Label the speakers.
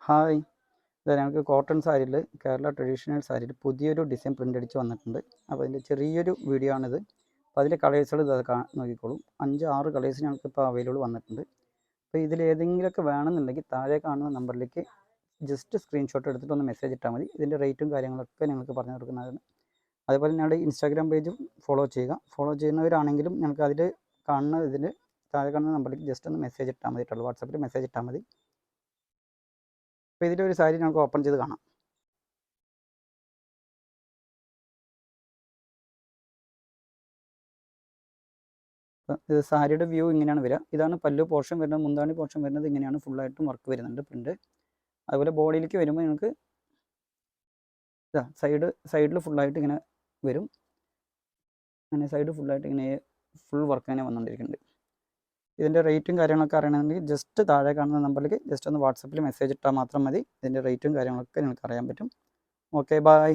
Speaker 1: Hi, ഇത് ഞങ്ങൾക്ക് cotton സാരിയിൽ കേരള ട്രഡീഷണൽ സാരിയിൽ പുതിയൊരു ഡിസൈൻ പ്രിൻ്റ് അടിച്ച് വന്നിട്ടുണ്ട്. അപ്പോൾ അതിൻ്റെ ചെറിയൊരു വീഡിയോ ആണിത്. അപ്പോൾ അതിൻ്റെ കളേഴ്സുകൾ ഇത് നോക്കിക്കോളൂ. 5-6 കളേഴ്സ് ഞങ്ങൾക്കിപ്പോൾ അവൈലബിൾ വന്നിട്ടുണ്ട്. അപ്പോൾ ഇതിലേതെങ്കിലുമൊക്കെ വേണമെന്നുണ്ടെങ്കിൽ താഴെ കാണുന്ന നമ്പറിലേക്ക് ജസ്റ്റ് സ്ക്രീൻഷോട്ട് എടുത്തിട്ട് ഒന്ന് മെസ്സേജ് ഇട്ടാൽ മതി. ഇതിൻ്റെ റേറ്റും കാര്യങ്ങളൊക്കെ ഞങ്ങൾക്ക് പറഞ്ഞു കൊടുക്കുന്നതാണ്. അതുപോലെ ഞങ്ങളുടെ ഇൻസ്റ്റാഗ്രാം പേജും ഫോളോ ചെയ്യുക. ഫോളോ ചെയ്യുന്നവരാണെങ്കിലും ഞങ്ങൾക്ക് അതിൽ കാണുന്ന ഇതിൽ താഴെ കാണുന്ന നമ്പറിലേക്ക് ജസ്റ്റ് ഒന്ന് മെസ്സേജ് ഇട്ടാൽ മതി. വാട്സാപ്പിൽ മെസ്സേജ് ഇട്ടാൽ മതി. അപ്പോൾ ഇതിലൊരു സാരി നമുക്ക് ഓപ്പൺ ചെയ്ത് കാണാം. ഇത് സാരിയുടെ വ്യൂ ഇങ്ങനെയാണ് വരിക. ഇതാണ് പല്ലു പോർഷൻ വരുന്നത്. മുന്താണി പോർഷൻ വരുന്നത് ഇങ്ങനെയാണ്. ഫുള്ളായിട്ടും വർക്ക് വരുന്നുണ്ട് പ്രിൻ്റ്. അതുപോലെ ബോഡിയിലേക്ക് വരുമ്പോൾ നിങ്ങൾക്ക് ഇതാ സൈഡിൽ ഫുള്ളായിട്ട് ഇങ്ങനെ വരും. അങ്ങനെ സൈഡ് ഫുള്ളായിട്ട് ഇങ്ങനെ ഫുൾ വർക്ക് തന്നെ വന്നുകൊണ്ടിരിക്കുന്നുണ്ട്. ഇതിൻ്റെ റേറ്റും കാര്യങ്ങളൊക്കെ അറിയണമെന്നുണ്ടെങ്കിൽ ജസ്റ്റ് താഴെ കാണുന്ന നമ്പറിലേക്ക് ജസ്റ്റ് ഒന്ന് വാട്സപ്പിൽ മെസ്സേജ് ഇട്ടാൽ മാത്രം മതി. ഇതിൻ്റെ റേറ്റും കാര്യങ്ങളൊക്കെ നിങ്ങൾക്ക് അറിയാൻ പറ്റും. Okay, by.